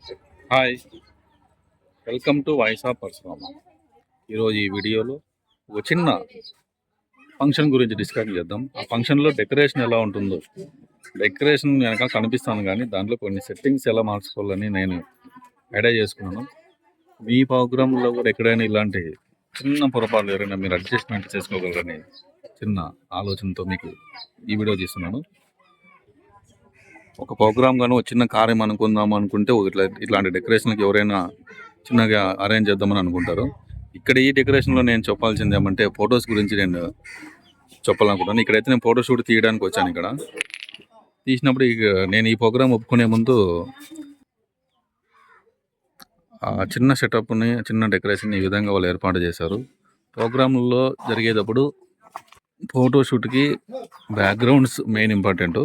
Hi, welcome to voice of Parashurama. ఈరోజు ఈ వీడియోలో ఒక చిన్న ఫంక్షన్ గురించి డిస్కస్ చేద్దాం. ఆ ఫంక్షన్లో డెకరేషన్ ఎలా ఉంటుందో, డెకరేషన్ వెనక కనిపిస్తాను కానీ దాంట్లో కొన్ని సెట్టింగ్స్ ఎలా మార్చుకోవాలని నేను ఐడియా చేసుకున్నాను. మీ ప్రోగ్రాంలో కూడా ఎక్కడైనా ఇలాంటి చిన్న పొరపాట్లు ఎవరైనా మీరు అడ్జస్ట్మెంట్ చేసుకోగలరని చిన్న ఆలోచనతో మీకు ఈ వీడియో చేస్తున్నాను. ఒక ప్రోగ్రామ్ గాను ఒక చిన్న కార్యం అనుకుందాం అనుకుంటే ఇట్లాంటి డెకరేషన్కి ఎవరైనా చిన్నగా అరేంజ్ చేద్దామని అనుకుంటారు. ఇక్కడ ఈ డెకరేషన్లో నేను చెప్పాల్సింది ఏమంటే ఫొటోస్ గురించి నేను చెప్పాలనుకుంటాను. ఇక్కడైతే నేను ఫోటో షూట్ తీయడానికి వచ్చాను. ఇక్కడ తీసినప్పుడు నేను ఈ ప్రోగ్రామ్ ఒప్పుకునే ముందు చిన్న సెటప్ని, చిన్న డెకరేషన్ ఈ విధంగా వాళ్ళు ఏర్పాటు చేశారు. ప్రోగ్రాంలో జరిగేటప్పుడు ఫోటో షూట్కి బ్యాక్గ్రౌండ్స్ మెయిన్ ఇంపార్టెంట్.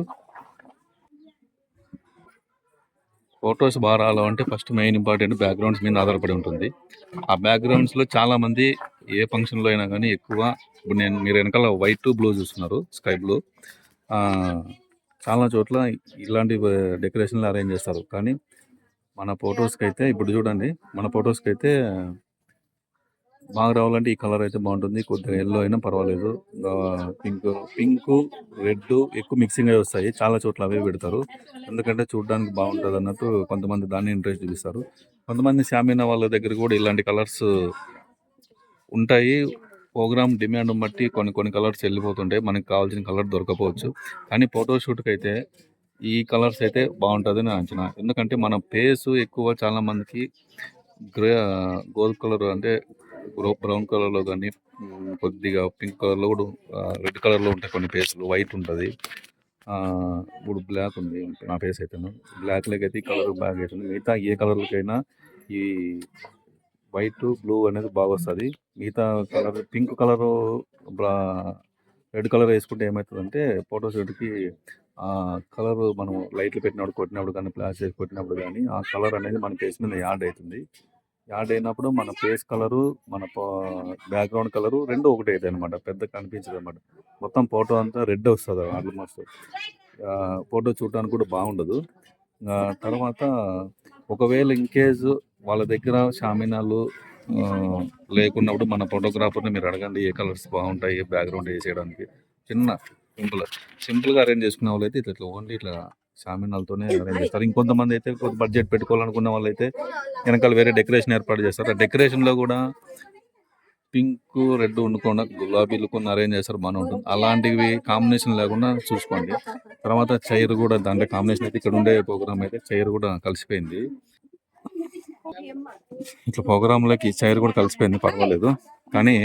ఫొటోస్ బాగా రావాలంటే ఫస్ట్ మెయిన్ ఇంపార్టెంట్ బ్యాక్గ్రౌండ్స్ మీద ఆధారపడి ఉంటుంది. ఆ బ్యాక్గ్రౌండ్స్లో చాలామంది ఏ ఫంక్షన్లో అయినా కానీ ఎక్కువ ఇప్పుడు మీరు వెనకాల వైట్ బ్లూ చూస్తున్నారు, స్కై బ్లూ. చాలా చోట్ల ఇలాంటి డెకరేషన్లు అరేంజ్ చేస్తారు. కానీ మన ఫొటోస్కి అయితే ఇప్పుడు చూడండి, మన ఫొటోస్కి అయితే బాగా రావాలంటే ఈ కలర్ అయితే బాగుంటుంది. కొద్దిగా ఎల్లో అయినా పర్వాలేదు. పింక్ రెడ్ ఎక్కువ మిక్సింగ్ అయి వస్తాయి. చాలా చోట్ల అవే పెడతారు, ఎందుకంటే చూడడానికి బాగుంటుంది అన్నట్టు కొంతమంది దాన్ని ఇంట్రెస్ట్ చూపిస్తారు. కొంతమంది షామీనా వాళ్ళ దగ్గర కూడా ఇలాంటి కలర్స్ ఉంటాయి. ప్రోగ్రామ్ డిమాండ్ బట్టి కొన్ని కలర్స్ వెళ్ళిపోతుంటాయి, మనకి కావాల్సిన కలర్ దొరకపోవచ్చు. కానీ ఫోటోషూట్కి అయితే ఈ కలర్స్ అయితే బాగుంటుంది అని అంచనా. ఎందుకంటే మన ఫేస్ ఎక్కువ చాలా మందికి గోల్డ్ కలర్ అంటే బ్రౌన్ కలర్లో కానీ కొద్దిగా పింక్ కలర్లో కూడా రెడ్ కలర్లో ఉంటాయి కొన్ని ఫేస్లు. వైట్ ఉంటుంది, ఇప్పుడు బ్లాక్ ఉంది నా ఫేస్ అయితే. బ్లాక్ లెక్క అయితే ఈ కలర్ బ్లాక్ అవుతుంది. మిగతా ఏ కలర్లకైనా ఈ వైట్ బ్లూ అనేది బాగా వస్తుంది. మిగతా colour pink colour red colour వేసుకుంటే ఏమవుతుందంటే ఫోటోషూట్కి ఆ కలర్ మనం లైట్లు పెట్టినప్పుడు, కొట్టినప్పుడు కానీ, ఫ్లాష్ వేసి కొట్టినప్పుడు కానీ ఆ కలర్ అనేది మన ఫేస్ మీద యాడ్ అవుతుంది. యాడ్ అయినప్పుడు మన ఫేస్ కలరు, మన బ్యాక్గ్రౌండ్ కలరు రెండు ఒకటి అవుతాయి అనమాట. పెద్ద కనిపించదు అనమాట. మొత్తం ఫోటో అంతా రెడ్ వస్తుంది ఆల్మోస్ట్. ఫోటో చూడడానికి కూడా బాగుండదు. తర్వాత ఒకవేళ ఇన్కేస్ వాళ్ళ దగ్గర షామీనాలు లేకున్నప్పుడు మన ఫోటోగ్రాఫర్ని మీరు అడగండి ఏ కలర్స్ బాగుంటాయి బ్యాక్గ్రౌండ్ వేసేయడానికి. చిన్న సింపుల్గా అరేంజ్ చేసుకునే వాళ్ళు అయితే ఇట్లా ఓన్లీ ఇట్లా షామీనాలతోనే అరేంజ్ చేస్తారు. ఇంకొంతమంది అయితే కొంత బడ్జెట్ పెట్టుకోవాలనుకున్న వాళ్ళు అయితే వెనకాల వేరే డెకరేషన్ ఏర్పాటు చేస్తారు. ఆ డెకరేషన్లో కూడా పింక్ రెడ్ ఉండకుండా గులాబీలు కొన్ని అరేంజ్ చేస్తారు, బాగానే ఉంటుంది. అలాంటివి కాంబినేషన్ లేకుండా చూసుకోండి. తర్వాత చైర్ కూడా దాంట్లో కాంబినేషన్ అయితే ఇక్కడ ఉండే ప్రోగ్రామ్ అయితే చైర్ కూడా కలిసిపోయింది. ఇట్లా ప్రోగ్రాంలోకి చైర్ కూడా కలిసిపోయింది, పర్వాలేదు. కానీ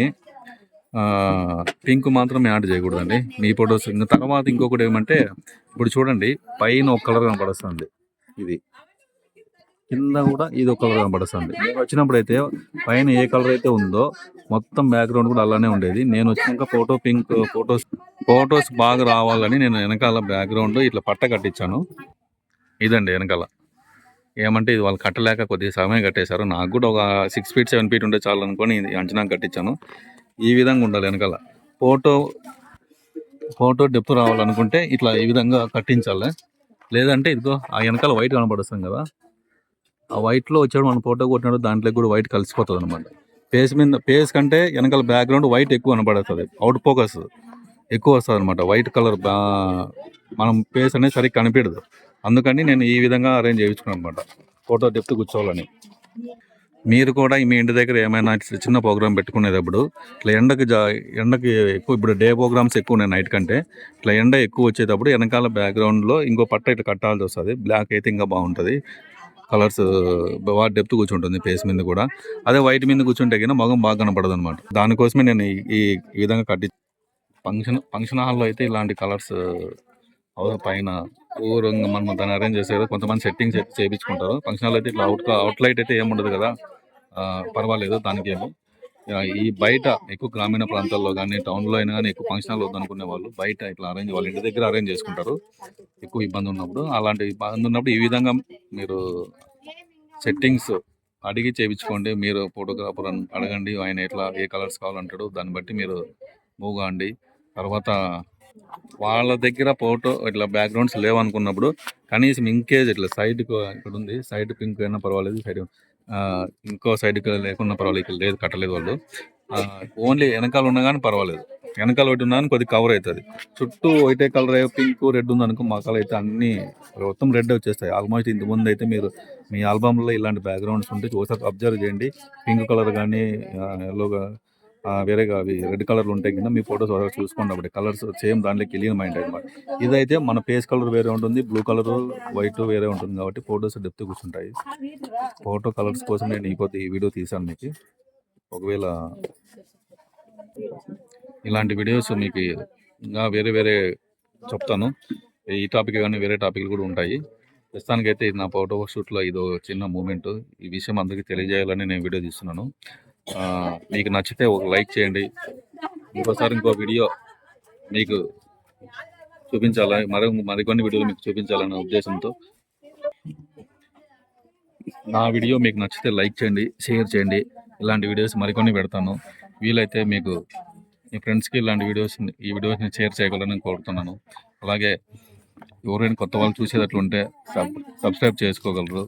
పింక్ మాత్రం యాడ్ చేయకూడదండి మీ ఫొటోస్. తర్వాత ఇంకొకటి ఏమంటే ఇప్పుడు చూడండి, పైన ఒక కలర్ కనపడుస్తుంది, ఇది కింద కూడా ఇది ఒక కలర్ కనపడుతుంది. నేను వచ్చినప్పుడు అయితే పైన ఏ కలర్ అయితే ఉందో మొత్తం బ్యాక్గ్రౌండ్ కూడా అలానే ఉండేది. నేను వచ్చినాక పింక్ ఫొటోస్ బాగా రావాలని నేను వెనకాల బ్యాక్గ్రౌండ్ ఇట్లా పట్ట కట్టించాను. ఇదండి వెనకాల. ఏమంటే ఇది వాళ్ళు కట్టలేక కొద్దిగా సమయం కట్టేశారు. నాకు కూడా ఒక 6 feet 7 feet ఉంటే చాలు అనుకొని అంచనా కట్టించాను. ఈ విధంగా ఉండాలి వెనకాల. ఫోటో డెప్త్ రావాలనుకుంటే ఇట్లా ఈ విధంగా కట్టించాలి. లేదంటే ఇదిగో ఆ వెనకాల వైట్ కనపడుతుంది కదా, ఆ వైట్లో వచ్చాడు మన ఫోటో కొట్టినాడు, దాంట్లో కూడా వైట్ కలిసిపోతుంది అనమాట. ఫేస్ కంటే వెనకాల బ్యాక్గ్రౌండ్ వైట్ ఎక్కువ కనపడుతుంది, అవుట్ ఫోకస్ ఎక్కువ వస్తుంది అనమాట. వైట్ కలర్ మనం ఫేస్ అనేది సరిగ్గా కనిపించదు. అందుకని నేను ఈ విధంగా అరేంజ్ చేయించుకున్నాను అనమాట, ఫోటో డెప్త్ కూర్చోవాలని. మీరు కూడా మీ ఇంటి దగ్గర ఏమైనా చిన్న ప్రోగ్రామ్ పెట్టుకునేటప్పుడు ఇట్లా ఎండకి ఎక్కువ, ఇప్పుడు డే ప్రోగ్రామ్స్ ఎక్కువ ఉన్నాయి నైట్ కంటే, ఇట్లా ఎండ ఎక్కువ వచ్చేటప్పుడు వెనకాల బ్యాక్గ్రౌండ్లో ఇంకో పట్ట ఇట్లా కట్టాల్సి వస్తుంది. బ్లాక్ అయితే ఇంకా బాగుంటుంది, కలర్స్ బాగా డెప్త్ కూర్చుంటుంది ఫేస్ మీద కూడా. అదే వైట్ మీద కూర్చుంటే కన్నా మొగం బాగా కనపడదు అనమాట. దానికోసమే నేను ఈ విధంగా ఫంక్షన్ హాల్లో అయితే ఇలాంటి కలర్స్ పైన ఊరంగా మనం దాన్ని అరేంజ్ చేసేది. కొంతమంది సెట్టింగ్స్ అయితే చేయించుకుంటారు. ఫంక్షన్ హాల్ అయితే ఇట్లా అవుట్ లైట్ అయితే ఏముండదు కదా, పర్వాలేదు దానికి ఏమో. ఈ బయట ఎక్కువ గ్రామీణ ప్రాంతాల్లో కానీ టౌన్లో అయినా కానీ ఎక్కువ ఫంక్షన్ హాల్ వద్దనుకునే వాళ్ళు బయట ఇట్లా వాళ్ళ ఇంటి దగ్గర అరేంజ్ చేసుకుంటారు. ఎక్కువ ఇబ్బంది ఉన్నప్పుడు, అలాంటి ఇబ్బంది ఉన్నప్పుడు ఈ విధంగా మీరు సెట్టింగ్స్ అడిగి చేయించుకోండి. మీరు ఫోటోగ్రాఫర్ అడగండి, ఆయన ఎట్లా ఏ కలర్స్ కావాలంటాడు, దాన్ని బట్టి మీరు మూవ్ కాండి. తర్వాత వాళ్ళ దగ్గర ఫోటో ఇట్లా బ్యాక్గ్రౌండ్స్ లేవనుకున్నప్పుడు కనీసం ఇంకేజ్ ఇట్లా సైడ్‌కు ఇక్కడ ఉంది. సైడ్ పింక్ అయినా పర్వాలేదు. సైడ్ ఇంకో సైడ్‌కి లేకున్నా పర్వాలేదు. ఇక్కడ లేదు కట్టలేదు వాళ్ళు. ఓన్లీ ఎనకాల ఉన్నా గాని పర్వాలేదు. వెనకాల ఒకటి ఉన్నా గాని కొద్దిగా కవర్ అయితది. చుట్టూ ఒకటే కలర్ పింక్, రెడ్ ఉందనుకో మొఖాలైతే అన్నీ మొత్తం రెడ్ వచ్చేస్తాయి. ఆల్మోస్ట్ ఇంతకుముందయితే మీరు మీ ఆల్బమ్‌లో ఇలాంటి బ్యాక్గ్రౌండ్స్ ఉంటే ఒకసారి అబ్జర్వ్ చేయండి. పింక్ కలర్ గానీ యెల్లోగా వేరేగా అవి రెడ్ కలర్‌లో ఉంటాయి కింద మీ ఫోటోస్ ఒకసారి చూసుకోండి. అప్పుడు కలర్స్ సేమ్ దాంట్లోకి లీనమైంటాయన్నమాట. ఇదైతే మన ఫేస్ కలర్ వేరే ఉంటుంది. బ్లూ కలరు, వైట్ వేరే ఉంటుంది కాబట్టి ఫోటోస్ డెప్త్ కూర్చుంటాయి. ఫోటో కలర్స్ కోసం నేను ఈ వీడియో తీశాను మీకు. ఒకవేళ ఇలాంటి వీడియోస్ మీకు ఇంకా వేరే వేరే చెప్తాను. ఈ టాపిక్ కానీ వేరే టాపిక్లు కూడా ఉంటాయి. ప్రస్తుతానికైతే ఇది నా ఫోటో షూట్లో ఇదో చిన్న మూమెంట్. ఈ విషయం అందరికీ తెలియజేయాలని నేను వీడియో తీస్తున్నాను. మీకు నచ్చితే ఒక లైక్ చేయండి. ఇంకోసారి ఇంకో వీడియో మీకు చూపించాలని మరికొన్ని వీడియోలు మీకు చూపించాలనే ఉద్దేశంతో నా వీడియో మీకు నచ్చితే లైక్ చేయండి, షేర్ చేయండి. ఇలాంటి వీడియోస్ మరికొన్ని పెడతాను. వీలైతే మీకు మీ ఫ్రెండ్స్కి ఈ వీడియోస్ని షేర్ చేయగలరని కోరుతున్నాను. అలాగే ఎవరైనా కొత్త వాళ్ళు చూసేటట్లుంటే సబ్స్క్రైబ్ చేసుకోగలరు.